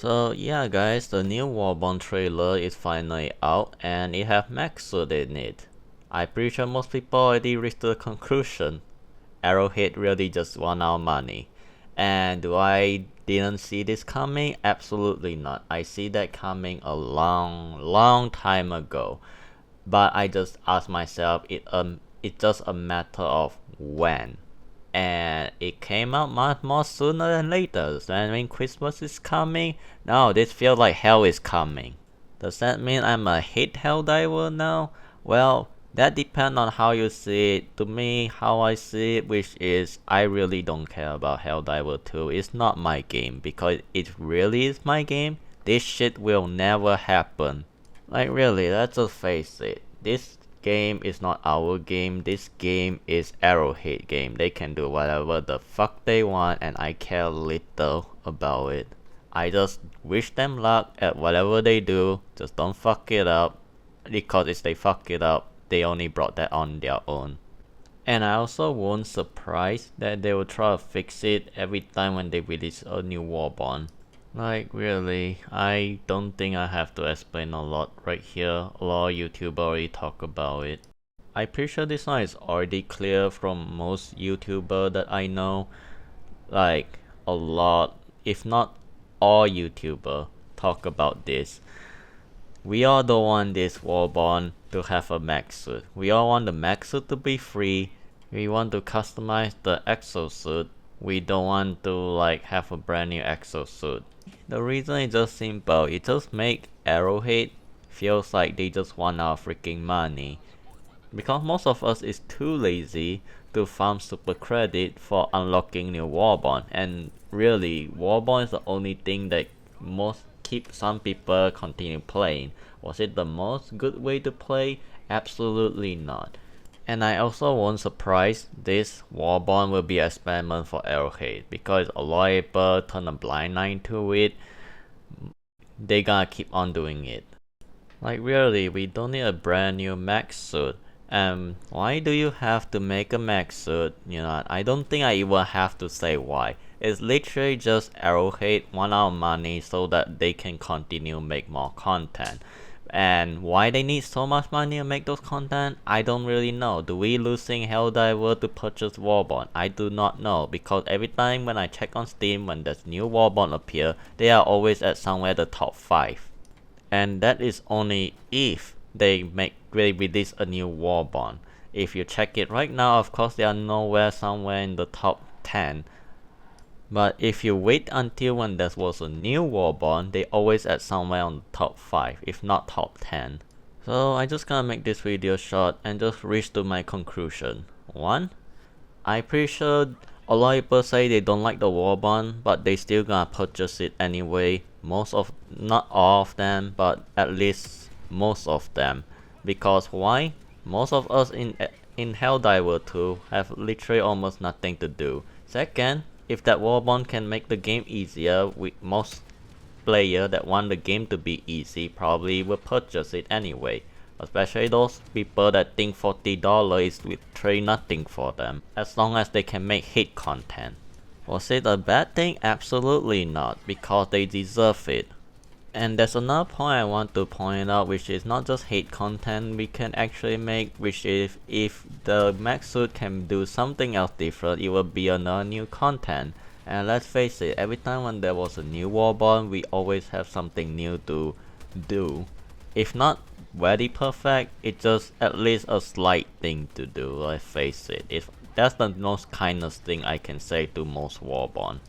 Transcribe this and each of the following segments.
So yeah guys, the new Warbond trailer is finally out and it have Exosuit in it. I'm pretty sure most people already reached the conclusion. Arrowhead really just want our money. And do I didn't see this coming? Absolutely not. I see that coming a long time ago. But I just asked myself it's just a matter of when. And it came out much more sooner than later. So when Christmas is coming, no, this feels like hell is coming. Does that mean I'm a hate Helldiver now? Well, that depends on how you see it. To me, how I see it, which is I really don't care about Helldivers 2. It's not my game, because it really is my game. This shit will never happen. Like really, let's just face it. This game is not our game. This game is Arrowhead game. They can do whatever the fuck they want and I care little about it. I just wish them luck at whatever they do. Just don't fuck it up. Because if they fuck it up, they only brought that on their own. And I also wasn't surprised that they will try to fix it every time when they release a new Warbond. Like really, I don't think I have to explain a lot right here. A lot of YouTubers already talk about it. I'm pretty sure this one is already clear from most YouTubers that I know. Like a lot, if not all YouTubers talk about this. We all don't want this Warbond to have a Exosuit. We all want the Exosuit to be free. We want to customize the Exosuit. We don't want to like have a brand new Exosuit. The reason is just simple. It just make Arrowhead feels like they just want our freaking money. Because most of us is too lazy to farm super credit for unlocking new Warbond. And really, Warbond is the only thing that most keep some people continue playing. Was it the most good way to play? Absolutely not. And I also wasn't surprised this Warbond will be an experiment for Arrowhead, because a lot of people turn a blind eye to it. They gonna keep on doing it. Like really, we don't need a brand new mech suit. Why do you have to make a mech suit? You know, I don't think I even have to say why. It's literally just Arrowhead want our money so that they can continue make more content. And why they need so much money to make those content, I don't really know. Do we losing Helldivers to purchase Warbond? I do not know, because every time when I check on Steam when there's new Warbond appear, they are always at somewhere the top 5. And that is only if they release a new Warbond. If you check it right now, of course they are nowhere somewhere in the top 10. But if you wait until when there was a new Warbond, they always at somewhere on the top 5, if not top 10. So I just gonna make this video short and just reach to my conclusion. 1. I'm pretty sure a lot of people say they don't like the Warbond, but they still gonna purchase it anyway. Not all of them, but at least most of them. Because why? Most of us in Helldivers 2 have literally almost nothing to do. Second, if that Warbond can make the game easier, most players that want the game to be easy probably will purchase it anyway. Especially those people that think $40 is literally nothing for them, as long as they can make hit content. Was it a bad thing? Absolutely not, because they deserve it. And there's another point I want to point out, which is not just hate content we can actually make, which is if the mech suit can do something else different, it will be another new content. And let's face it, every time when there was a new Warbond, we always have something new to do. If not very perfect, it's just at least a slight thing to do, let's face it. That's the most kindest thing I can say to most Warbond.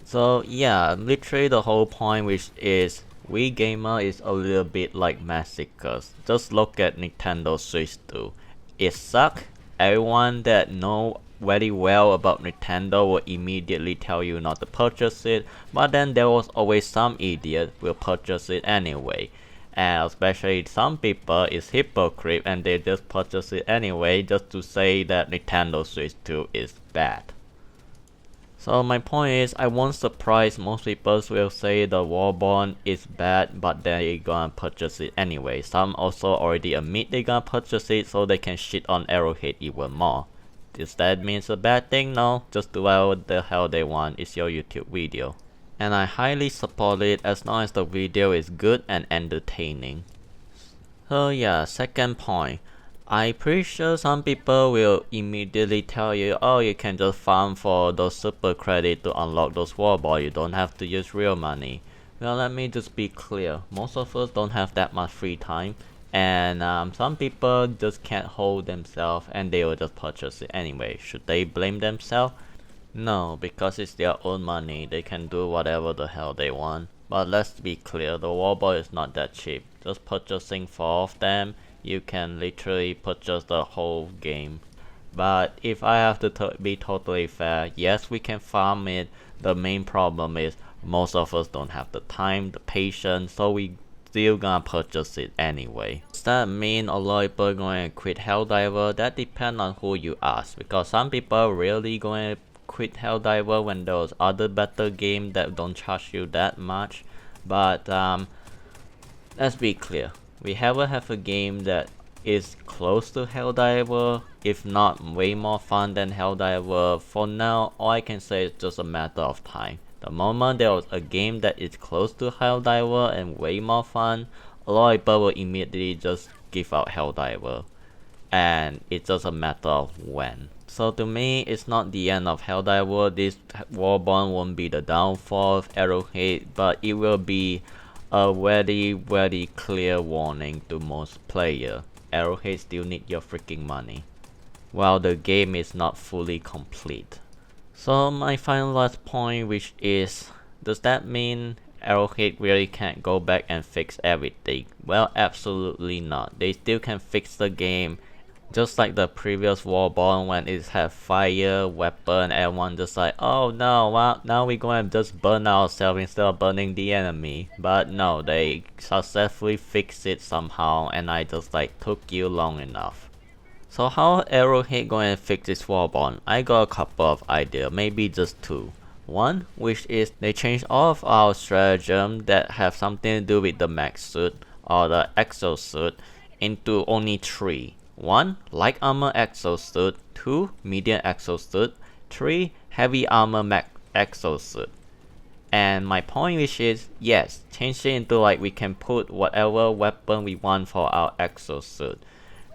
So yeah, literally the whole point, which is we gamer is a little bit like massacres. Just look at Nintendo Switch 2. It sucks. Everyone that know very well about Nintendo will immediately tell you not to purchase it, but then there was always some idiot will purchase it anyway. And especially some people is hypocrite and they just purchase it anyway just to say that Nintendo Switch 2 is bad. So my point is, I won't surprise most people will say the Warbond is bad, but they gonna purchase it anyway. Some also already admit they gonna purchase it so they can shit on Arrowhead even more. Does that mean it's a bad thing? No, just do whatever the hell they want, it's your YouTube video. and I highly support it as long as the video is good and entertaining. So yeah, second point. I'm pretty sure some people will immediately tell you, oh, you can just farm for those super credit to unlock those warball, you don't have to use real money. Well, let me just be clear, most of us don't have that much free time, and some people just can't hold themselves and they will just purchase it anyway. Should they blame themselves? No, because it's their own money, they can do whatever the hell they want. But let's be clear, the warball is not that cheap. Just purchasing 4 of them, you can literally purchase the whole game. But if I have to be totally fair, yes, we can farm it. The main problem is most of us don't have the time, the patience, so we still gonna purchase it anyway. Does that mean a lot of people going to quit Helldiver? That depends on who you ask, because some people really going to quit Helldiver when there's other better game that don't charge you that much. But let's be clear, we haven't have a game that is close to Helldiver, if not way more fun than Helldiver. For now, all I can say is just a matter of time. The moment there was a game that is close to Helldiver and way more fun, a lot of people will immediately just give out Helldiver, and it's just a matter of when. So to me, it's not the end of Helldiver. This Warbond won't be the downfall of Arrowhead, but it will be a very clear warning to most players. Arrowhead still need your freaking money, while the game is not fully complete. So my final last point, which is, does that mean Arrowhead really can't go back and fix everything? Well, absolutely not. They still can fix the game. Just like the previous Warbond, when it had fire, weapon, everyone just like, oh no, well, now we're going to just burn ourselves instead of burning the enemy. But no, they successfully fixed it somehow, and I just like took you long enough. So how Arrowhead going to fix this Warbond? I got a couple of ideas, maybe just 2. One, which is they change all of our stratagems that have something to do with the max suit or the exosuit into only 3. 1. Light armor exosuit. 2. Medium exosuit. 3. Heavy armor exosuit. And my point which is, yes, change it into like we can put whatever weapon we want for our exosuit.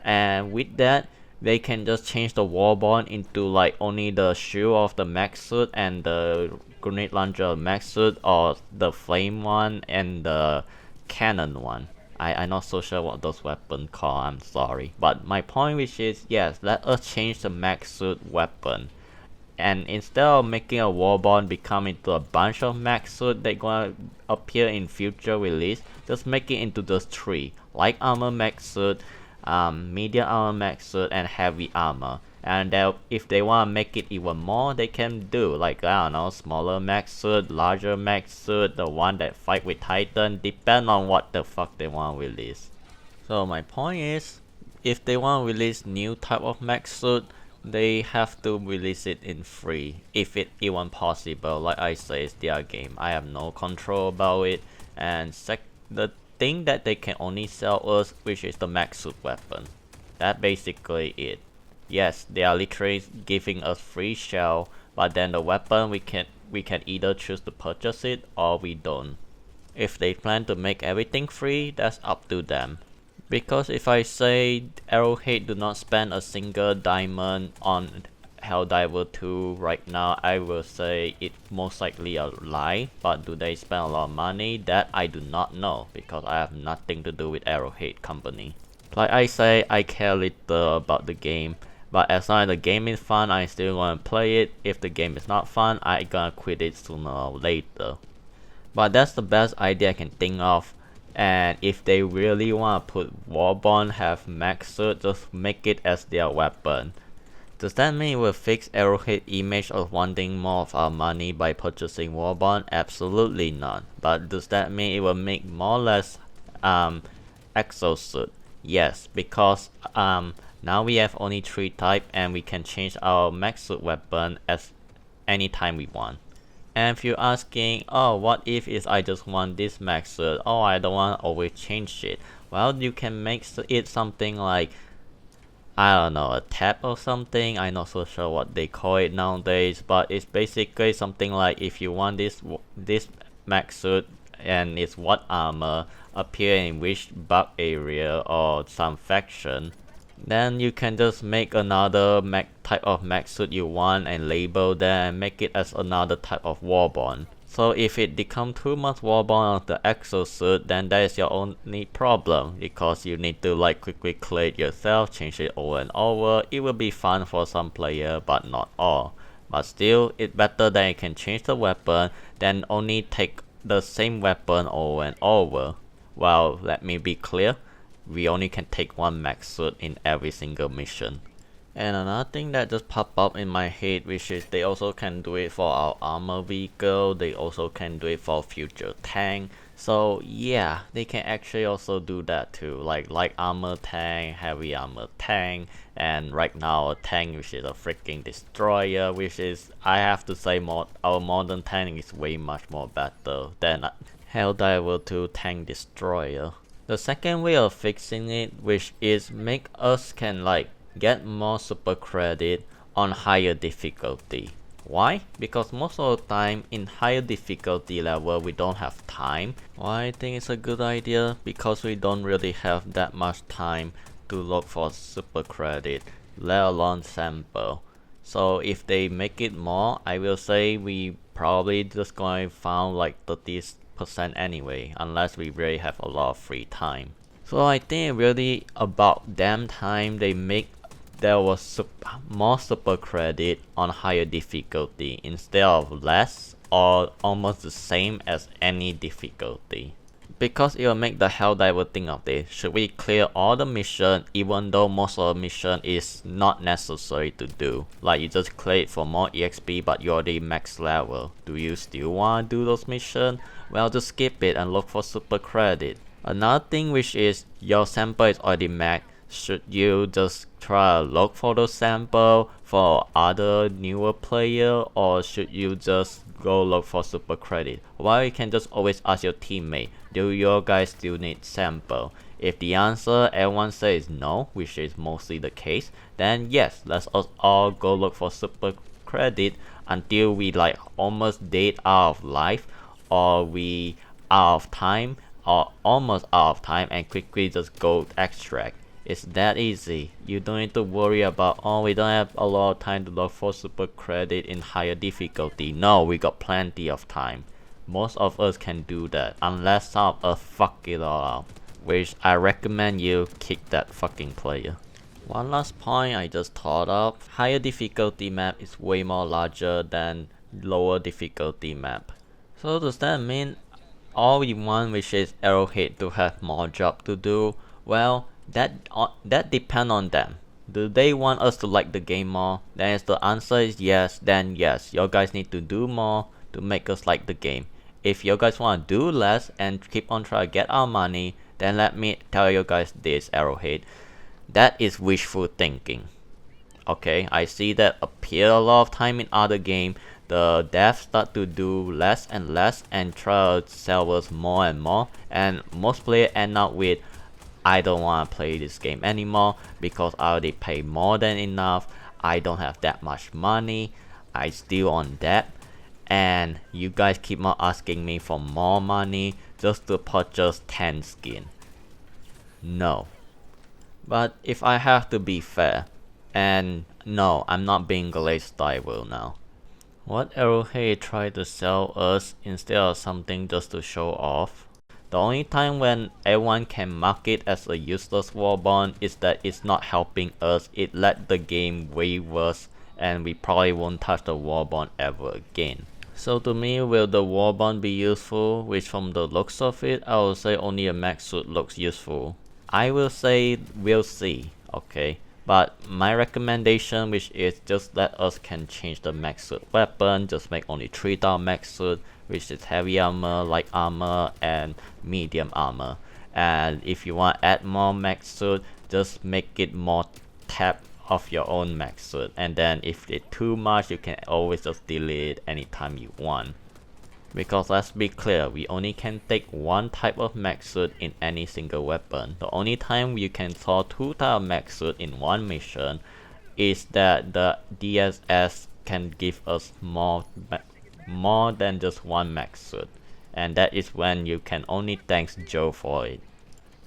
And with that, they can just change the Warbond into like only the shield of the max suit and the grenade launcher of max suit, or the flame one and the cannon one. I'm not so sure what those weapons call, I'm sorry. But my point which is, yes, let us change the max suit weapon. And instead of making a Warbond become into a bunch of max suit that gonna appear in future release, just make it into those 3. Light armor max suit, medium armor max suit, and heavy armor. And if they want to make it even more, they can do like, I don't know, smaller max suit, larger max suit, the one that fight with Titan, depend on what the fuck they want to release. So my point is, if they want to release new type of max suit, they have to release it in free, if it even possible. Like I say, it's their game, I have no control about it. And the thing that they can only sell us, which is the max suit weapon. That's basically it. Yes, they are literally giving us free shell, but then the weapon we can either choose to purchase it or we don't. If they plan to make everything free, that's up to them. Because if I say Arrowhead do not spend a single diamond on Helldiver 2 right now, I will say it's most likely a lie. But do they spend a lot of money? That I do not know, because I have nothing to do with Arrowhead company. Like I say, I care little about the game. But as long as the game is fun, I still gonna play it. If the game is not fun, I gonna quit it sooner or later. But that's the best idea I can think of. And if they really wanna put Warbond have max suit, just make it as their weapon. Does that mean it will fix Arrowhead image of wanting more of our money by purchasing Warbond? Absolutely not. But does that mean it will make more or less exosuit? Yes, because now we have only 3 types and we can change our max suit weapon as anytime we want. And if you're asking, oh, what if I just want this max suit? Oh, I don't want to always change it. Well, you can make it something like I don't know, a tab or something. I'm not so sure what they call it nowadays, but it's basically something like if you want this mech suit and its what armor appear in which bug area or some faction, then you can just make another type of mech suit you want and label that and make it as another type of Warbond. So if it become too much Warbond of the Exosuit, then that is your only problem, because you need to like quickly clear it yourself, change it over and over. It will be fun for some player, but not all. But still, it's better that you can change the weapon than only take the same weapon over and over. Well, let me be clear, we only can take one mech suit in every single mission. And another thing that just popped up in my head, which is they also can do it for our armor vehicle, they also can do it for future tank. So yeah, they can actually also do that too, like light armor tank, heavy armor tank, and right now a tank which is a freaking destroyer, which is, I have to say, our modern tank is way much more better than Helldivers 2 tank destroyer. The second way of fixing it, which is make us can like get more super credit on higher difficulty. Why? Because most of the time in higher difficulty level we don't have time. Why I think it's a good idea? Because we don't really have that much time to look for super credit, let alone sample. So if they make it more, I will say we probably just going to find like 30% anyway, unless we really have a lot of free time. So I think really about damn time they make there was more super credit on higher difficulty instead of less or almost the same as any difficulty. Because it will make the Helldiver think of this. Should we clear all the mission even though most of the mission is not necessary to do? Like you just clear it for more EXP but you're already max level. Do you still want to do those missions? Well, just skip it and look for super credit. Another thing which is your sample is already max. Should you just try to look for those sample for other newer player, or should you just go look for super credit? Well, you can just always ask your teammate, do your guys still need sample? If the answer everyone says no, which is mostly the case, then yes, let's all go look for super credit until we like almost dead out of life, or we out of time, or almost out of time, and quickly just go extract. It's that easy. You don't need to worry about, oh, we don't have a lot of time to look for super credit in higher difficulty. No, we got plenty of time. Most of us can do that, unless some of us fuck it all out, which I recommend you kick that fucking player. One last point I just thought of, higher difficulty map is way more larger than lower difficulty map. So does that mean all we want, which is Arrowhead, to have more job to do? Well, that depends on them. Do they want us to like the game more? Then if the answer is yes, then yes, you guys need to do more to make us like the game. If you guys want to do less and keep on trying to get our money, then let me tell you guys this, Arrowhead, that is wishful thinking. Okay, I see that appear a lot of time in other game. The devs start to do less and less and try to sell us more and more, and most players end up with, I don't want to play this game anymore because I already pay more than enough, I don't have that much money, I still on debt, and you guys keep on asking me for more money just to purchase 10 skin. No. But if I have to be fair, and no, I'm not being glazed style now. What Arrowhead tried to sell us instead of something just to show off? The only time when everyone can mark it as a useless Warbond is that it's not helping us, it let the game way worse, and we probably won't touch the Warbond ever again. So to me, will the Warbond be useful? Which from the looks of it, I will say only a mech suit looks useful. I will say we'll see, okay? But my recommendation, which is just let us can change the mech suit weapon, just make only 3-star mech suit, which is heavy armor, light armor, and medium armor. And if you want to add more mech suit, just make it more tab of your own mech suit. And then if it's too much, you can always just delete it anytime you want. Because let's be clear, we only can take one type of mech suit in any single weapon. The only time you can throw two types of mech suit in one mission is that the DSS can give us more than just one mech suit. And that is when you can only thank Joe for it.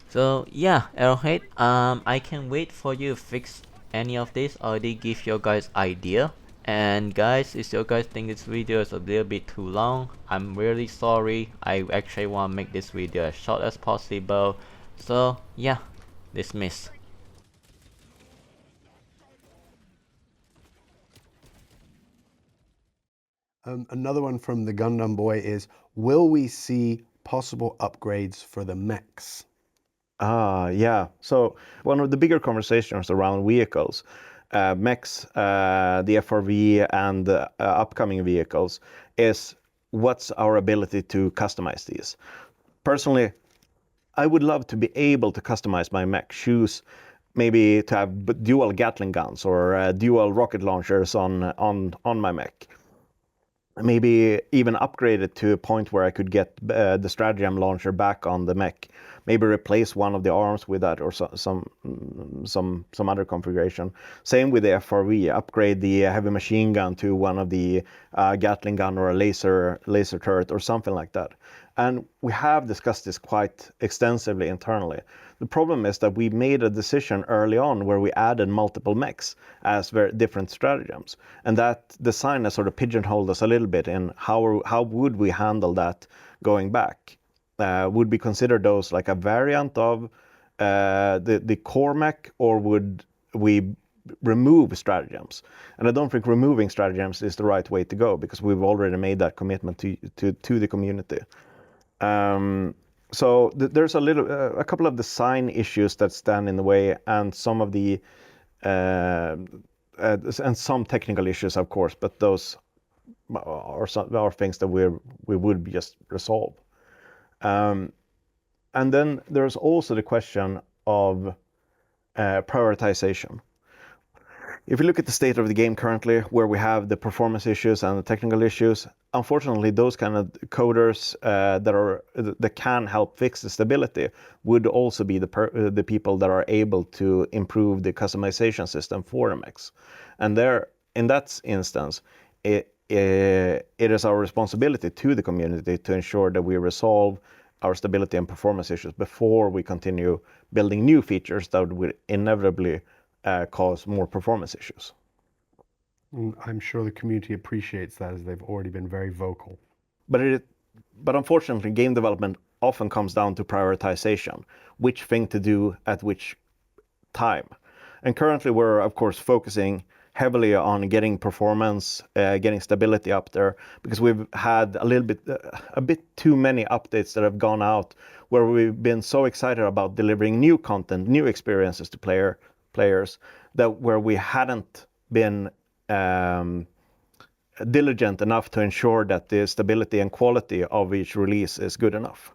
So yeah, Arrowhead, I can wait for you to fix any of this. Already give your guys idea. And guys, if you guys think this video is a little bit too long, I'm really sorry. I actually want to make this video as short as possible. So yeah, dismiss. Another one from the Gundam Boy is, will we see possible upgrades for the mechs? Yeah. So one of the bigger conversations around vehicles, mechs, the FRV, and upcoming vehicles is what's our ability to customize these. Personally, I would love to be able to customize my mech, choose maybe to have dual Gatling guns or dual rocket launchers on my mech. Maybe even upgrade it to a point where I could get the stratagem launcher back on the mech. Maybe replace one of the arms with that, or some other configuration. Same with the FRV. Upgrade the heavy machine gun to one of the Gatling gun or a laser turret or something like that. And we have discussed this quite extensively internally. The problem is that we made a decision early on where we added multiple mechs as very different stratagems. And that design has sort of pigeonholed us a little bit in how would we handle that going back. Would we consider those like a variant of the core mech, or would we remove stratagems? And I don't think removing stratagems is the right way to go, because we've already made that commitment to the community. So there's a couple of design issues that stand in the way, and some of the and some technical issues, of course, but those are things that we would just resolve. And then there's also the question of prioritization. If you look at the state of the game currently, where we have the performance issues and the technical issues, unfortunately, those kind of coders that can help fix the stability would also be the people that are able to improve the customization system for the mechs. And in that instance, it is our responsibility to the community to ensure that we resolve our stability and performance issues before we continue building new features that would inevitably cause more performance issues. I'm sure the community appreciates that, as they've already been very vocal. But unfortunately, game development often comes down to prioritization, which thing to do at which time. And currently we're, of course, focusing heavily on getting performance, getting stability up there, because we've had a bit too many updates that have gone out where we've been so excited about delivering new content, new experiences to players, that where we hadn't been diligent enough to ensure that the stability and quality of each release is good enough.